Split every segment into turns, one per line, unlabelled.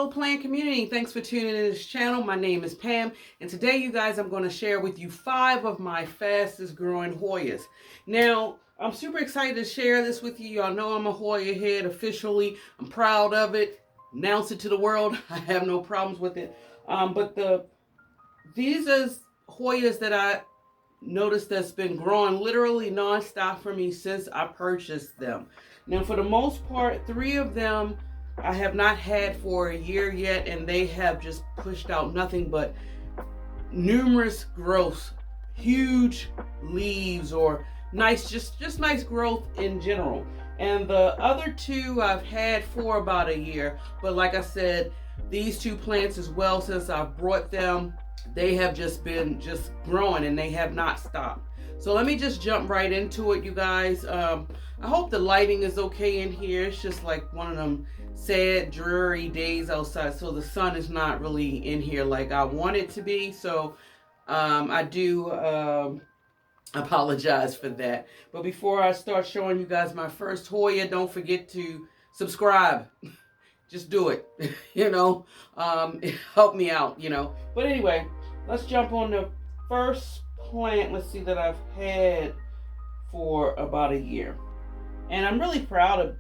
Hello plant community, thanks for tuning in to this channel. My name is Pam, and today you guys I'm going to share with you 5 of my fastest growing Hoyas. Now I'm super excited to share this with you. Y'all know I'm a Hoya head officially. I'm proud of it. Announce it to the world. I have no problems with it. These are Hoyas that I noticed that's been growing literally non-stop for me since I purchased them. Now for the most part, 3 of them I have not had for a year yet, and they have just pushed out nothing but numerous growths, huge leaves, or nice, just nice growth in general. And the other 2 I've had for about a year, but like I said, these 2 plants as well, since I've brought them, they have just been growing and they have not stopped. So let me just jump right into it, you guys. I hope the lighting is okay in here. It's just like one of them sad, dreary days outside, so the sun is not really in here like I want it to be. So I do apologize for that. But before I start showing you guys my first Hoya, don't forget to subscribe. Just do it. Help me out, But anyway, let's jump on the first plant. Let's see, that I've had for about a year. And I'm really proud of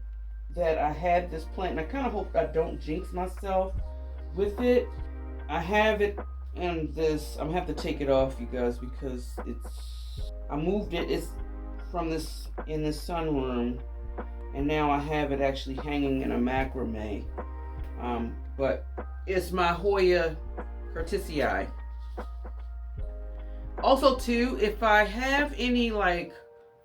that I had this plant, and I kind of hope I don't jinx myself with it. I have it in this, I'm gonna have to take it off, you guys, because I moved it, it's from this, in this sunroom, and now I have it actually hanging in a macrame. But it's my Hoya ctii. Also too, if I have any like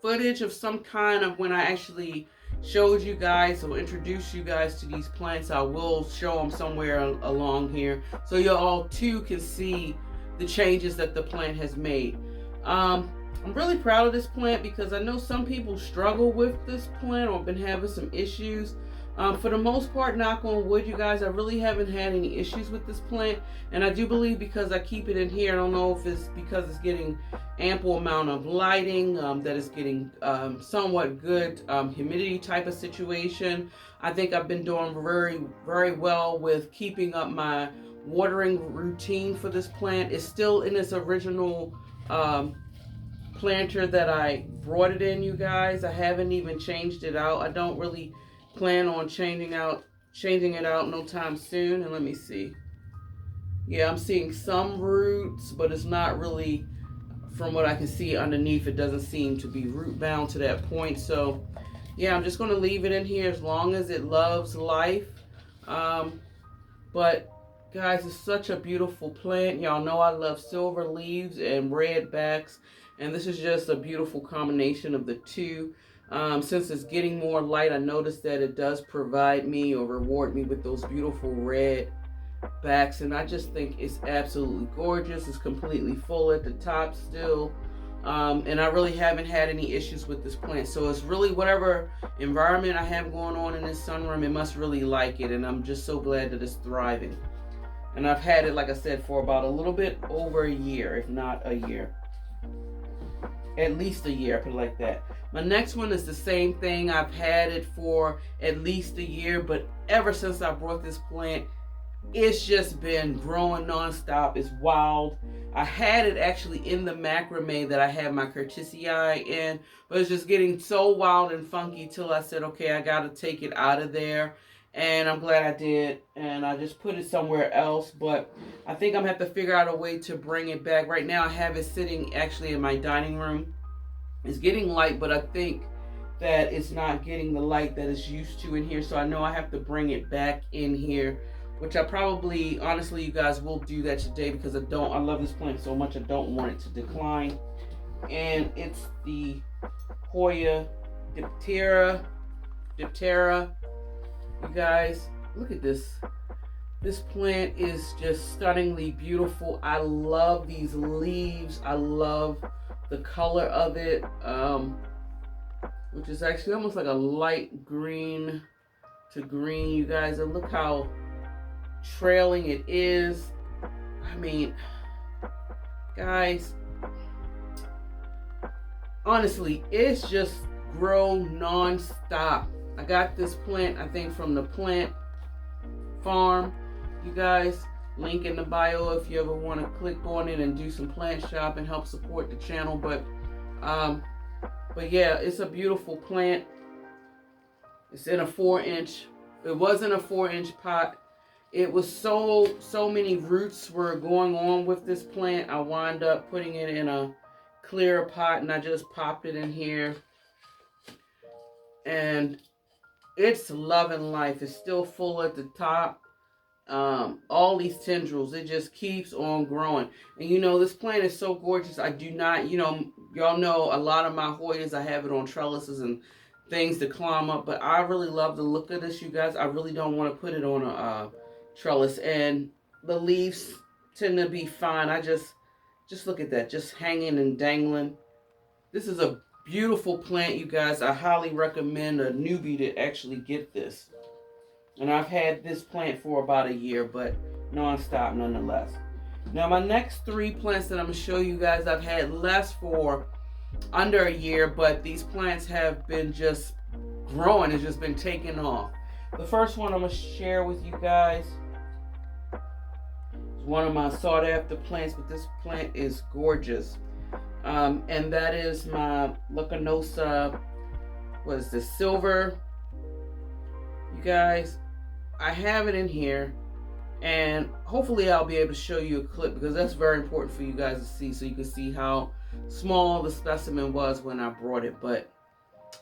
footage of some kind of when I actually showed you guys or introduced you guys to these plants, I will show them somewhere along here so you all too can see the changes that the plant has made. I'm really proud of this plant because I know some people struggle with this plant or been having some issues. For the most part, knock on wood, you guys, I really haven't had any issues with this plant. And I do believe because I keep it in here, I don't know if it's because it's getting ample amount of lighting, that it's getting somewhat good humidity type of situation. I think I've been doing very, very well with keeping up my watering routine for this plant. It's still in its original planter that I brought it in, you guys. I haven't even changed it out. I don't really plan on changing it out no time soon. And let me see. Yeah, I'm seeing some roots, but it's not really, from what I can see underneath, it doesn't seem to be root bound to that point. So yeah, I'm just going to leave it in here as long as it loves life. But guys, it's such a beautiful plant. Y'all know I love silver leaves and red backs, and this is just a beautiful combination of the 2. Since it's getting more light, I noticed that it does provide me or reward me with those beautiful red backs, and I just think it's absolutely gorgeous. It's completely full at the top still, and I really haven't had any issues with this plant. So it's really whatever environment I have going on in this sunroom, it must really like it, and I'm just so glad that it's thriving. And I've had it, like I said, for about a little bit over a year, if not a year. At least a year, put it like that. My next one is the same thing. I've had it for at least a year, but ever since I brought this plant, it's just been growing nonstop. It's wild. I had it actually in the macrame that I had my ctii in, but it's just getting so wild and funky till I said, okay, I gotta take it out of there. And I'm glad I did, and I just put it somewhere else. But I think I'm gonna have to figure out a way to bring it back. Right now I have it sitting actually in my dining room. It's getting light, but I think that it's not getting the light that it's used to in here. So I know I have to bring it back in here, which I probably, honestly, you guys, will do that today because I love this plant so much. I don't want it to decline. And it's the Hoya diptera. You guys, look at this. This plant is just stunningly beautiful. I love these leaves. I love the color of it, which is actually almost like a light green to green, you guys. And look how trailing it is. I mean, guys, honestly, it's just grown non-stop. I got this plant, I think, from the plant farm. you guys. Link in the bio if you ever want to click on it and do some plant shop and help support the channel. But yeah, it's a beautiful plant. It's in a 4-inch. It wasn't a 4-inch pot. It was so many roots were going on with this plant. I wound up putting it in a clear pot, and I just popped it in here. And it's loving life. It's still full at the top. All these tendrils, it just keeps on growing. And you know, this plant is so gorgeous. I do not, you know, y'all know a lot of my Hoyas, I have it on trellises and things to climb up, but I really love the look of this, you guys. I really don't want to put it on a trellis, and the leaves tend to be fine. I just look at that, just hanging and dangling. This is a beautiful plant, you guys. I highly recommend a newbie to actually get this. And I've had this plant for about a year, but non-stop nonetheless. Now my next 3 plants that I'm going to show you guys, I've had less for under a year, but these plants have been just growing. It's just been taking off. The first one I'm going to share with you guys is one of my sought after plants, but this plant is gorgeous. And that is my lanosa, what is this, silver. You guys, I have it in here, and hopefully I'll be able to show you a clip, because that's very important for you guys to see, so you can see how small the specimen was when I brought it. But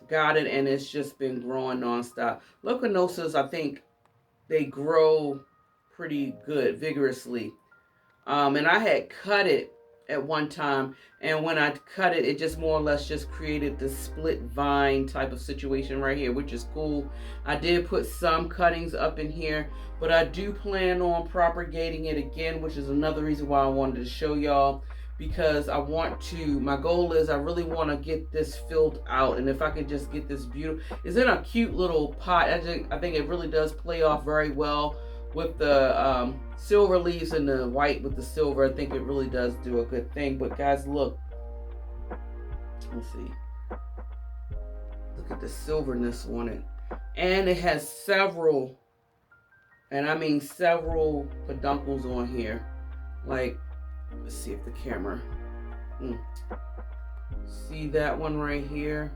got it, and it's just been growing nonstop. Lacanosas, I think they grow pretty good, vigorously. And I had cut it at one time, and when I cut it, it just more or less just created the split vine type of situation right here, which is cool. I did put some cuttings up in here, but I do plan on propagating it again, which is another reason why I wanted to show y'all, because I want to, my goal is I really want to get this filled out. And if I could just get this beautiful, it's in a cute little pot. I think it really does play off very well with the silver leaves and the white with the silver. I think it really does do a good thing. But guys, look. Let's see. Look at the silverness on it. And it has several, and I mean several peduncles on here. Like, let's see if the camera. See that one right here?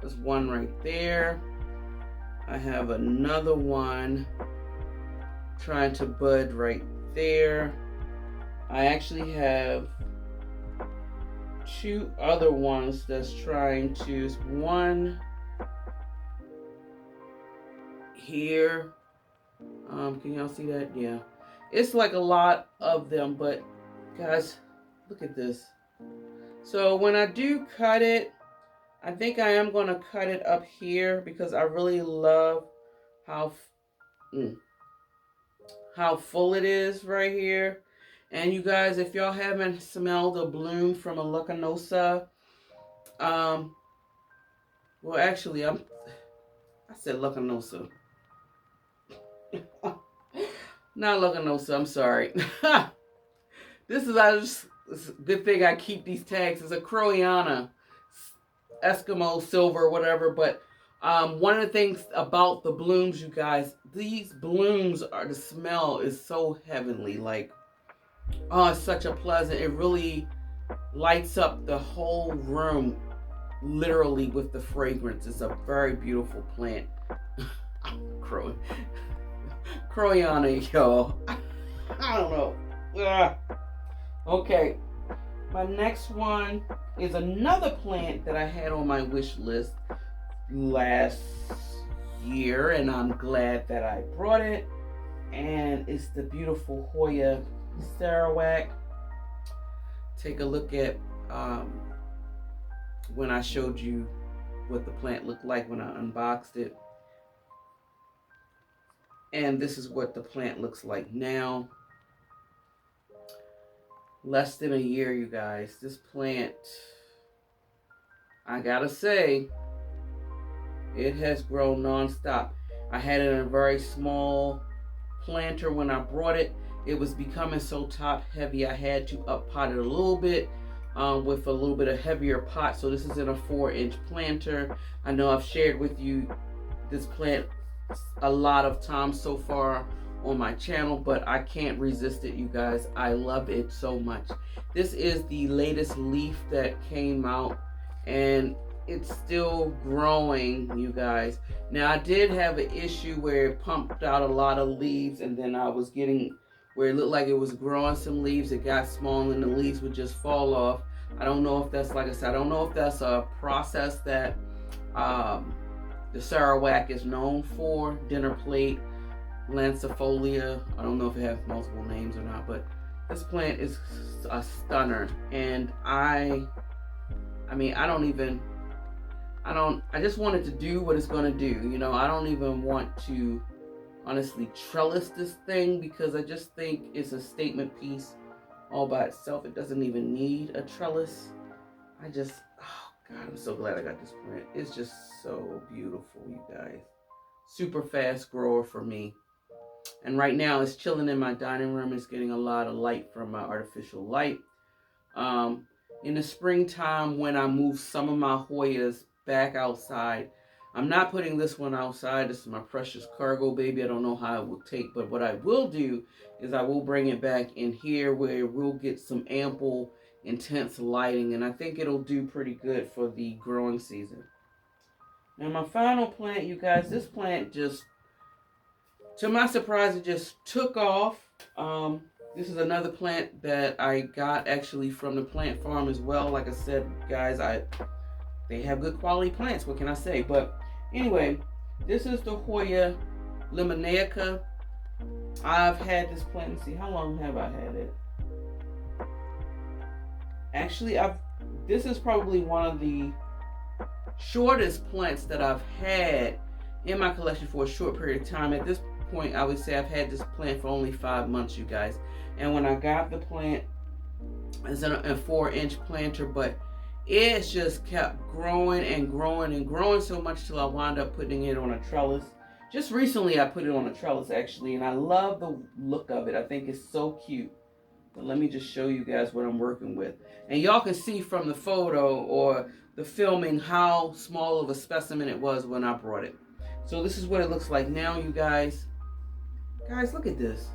There's one right there. I have another one trying to bud right there. I actually have 2 other ones that's trying to, one here. Can y'all see that? Yeah. It's like a lot of them, but guys, look at this. So when I do cut it, I think I am going to cut it up here, because I really love how full it is right here. And you guys, if y'all haven't smelled a bloom from a lacanosa, well, actually, I said lacanosa. Not lacanosa, I'm sorry. This is, it's a good thing I keep these tags. It's a Croyana, Eskimo silver, whatever. But one of the things about the blooms, you guys, these blooms are, the smell is so heavenly. Like, oh, it's such a pleasant, it really lights up the whole room, literally, with the fragrance. It's a very beautiful plant. Croyana, y'all. I don't know. Ugh. Okay, my next one is another plant that I had on my wish list last year, and I'm glad that I brought it. And it's the beautiful Hoya Sarawak. Take a look at when I showed you what the plant looked like when I unboxed it. And this is what the plant looks like now. Less than a year, you guys. This plant, I gotta say, it has grown nonstop. I had it in a very small planter when I brought it. It was becoming so top heavy, I had to up pot it a little bit with a little bit of heavier pot. So this is in a 4-inch planter. I know I've shared with you this plant a lot of times so far on my channel, but I can't resist it, you guys. I love it so much. This is the latest leaf that came out, and it's still growing, you guys. Now, I did have an issue where it pumped out a lot of leaves, and then I was getting where it looked like it was growing some leaves. It got small and the leaves would just fall off. I don't know if that's, like I said, I don't know if that's a process that the Sarawak is known for, dinner plate, lancifolia. I don't know if it has multiple names or not, but this plant is a stunner. And I just want it to do what it's going to do. You know, I don't even want to honestly trellis this thing because I just think it's a statement piece all by itself. It doesn't even need a trellis. Oh God, I'm so glad I got this plant. It's just so beautiful, you guys. Super fast grower for me. And right now it's chilling in my dining room. It's getting a lot of light from my artificial light. In the springtime, when I move some of my Hoyas back outside, I'm not putting this one outside. This is my precious cargo baby. I don't know how it will take, but what I will do is I will bring it back in here where we'll get some ample, intense lighting, and I think it'll do pretty good for the growing season. Now, my final plant, you guys, this plant just, to my surprise, it just took off. This is another plant that I got actually from the plant farm as well. Like I said, guys, they have good quality plants. What can I say? But anyway, this is the Hoya lemona. I've had this plant. Let's see, how long have I had it? Actually, this is probably one of the shortest plants that I've had in my collection for a short period of time. At this point, I would say I've had this plant for only 5 months, you guys. And when I got the plant, it's a 4-inch planter, but it's just kept growing and growing and growing so much till I wound up putting it on a trellis. Just recently I put it on a trellis actually, and I love the look of it. I think it's so cute. But let me just show you guys what I'm working with. And y'all can see from the photo or the filming how small of a specimen it was when I brought it. So this is what it looks like now, you guys. Guys, look at this.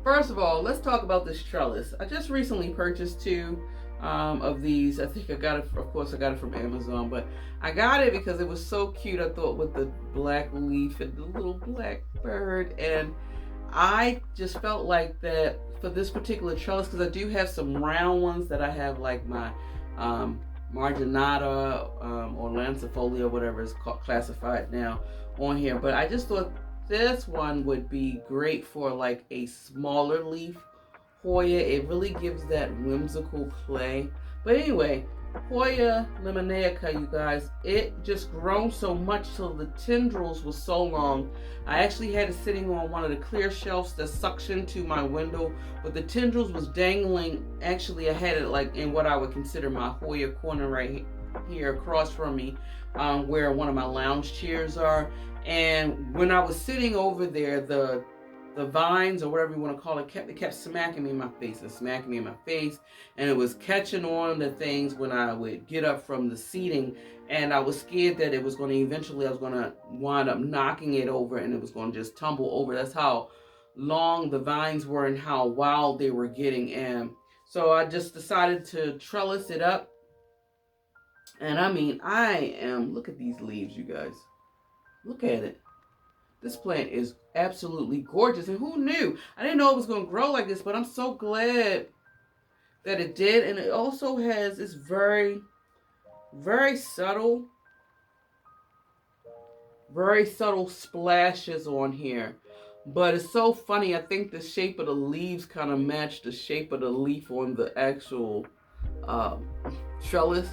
First of all, let's talk about this trellis. I just recently purchased 2 of these. I think I got it, of course I got it from Amazon, but I got it because it was so cute, I thought, with the black leaf and the little black bird. And I just felt like that for this particular trellis, because I do have some round ones that I have, like my marginata or lancifolia, whatever it's classified now, on here. But I just thought this one would be great for like a smaller leaf Hoya. It really gives that whimsical play. But anyway, Hoya lemona, you guys, it just grown so much till the tendrils were so long. I actually had it sitting on one of the clear shelves that suction to my window, but the tendrils was dangling. Actually, I had it like in what I would consider my Hoya corner right here across from me, where one of my lounge chairs are. And when I was sitting over there, the vines, or whatever you want to call it, kept smacking me in my face and smacking me in my face, and it was catching on the things when I would get up from the seating, and I was scared that it was going to eventually, I was going to wind up knocking it over and it was going to just tumble over. That's how long the vines were and how wild they were getting. And so I just decided to trellis it up. And I mean, look at these leaves, you guys. Look at it. This plant is absolutely gorgeous. And who knew? I didn't know it was going to grow like this, but I'm so glad that it did. And it also has this very, very subtle splashes on here. But it's so funny. I think the shape of the leaves kind of match the shape of the leaf on the actual trellis.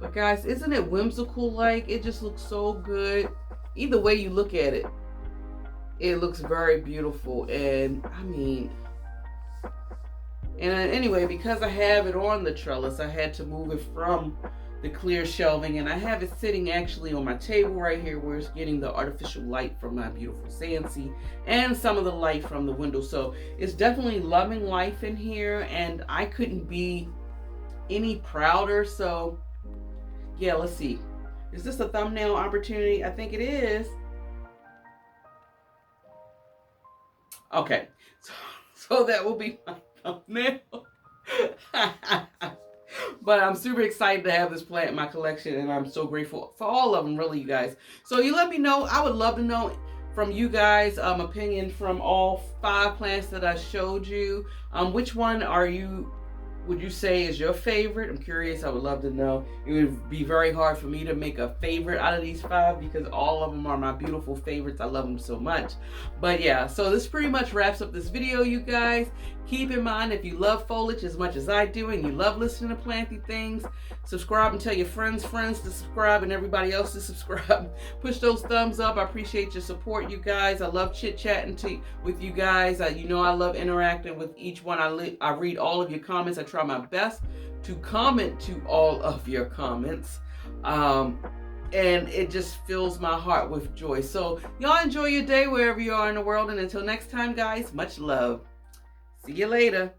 But guys, isn't it whimsical? Like, it just looks so good. Either way you look at it, it looks very beautiful. And I mean, and anyway, because I have it on the trellis, I had to move it from the clear shelving, and I have it sitting actually on my table right here where it's getting the artificial light from my beautiful Sansi and some of the light from the window. So it's definitely loving life in here, and I couldn't be any prouder. So yeah, let's see. Is this a thumbnail opportunity? I think it is. Okay, so that will be my thumbnail. But I'm super excited to have this plant in my collection, and I'm so grateful for all of them, really, you guys. So you let me know. I would love to know from you guys opinion from all 5 plants that I showed you. Which one would you say is your favorite? I'm curious. I would love to know. It would be very hard for me to make a favorite out of these 5 because all of them are my beautiful favorites. I love them so much. But yeah, so this pretty much wraps up this video, you guys. Keep in mind, if you love foliage as much as I do and you love listening to planty things, subscribe and tell your friends to subscribe and everybody else to subscribe. Push those thumbs up. I appreciate your support, you guys. I love chit-chatting with you guys. You know I love interacting with each one. I read all of your comments. I try my best to comment to all of your comments. And it just fills my heart with joy. So y'all enjoy your day wherever you are in the world. And until next time, guys, much love. See you later.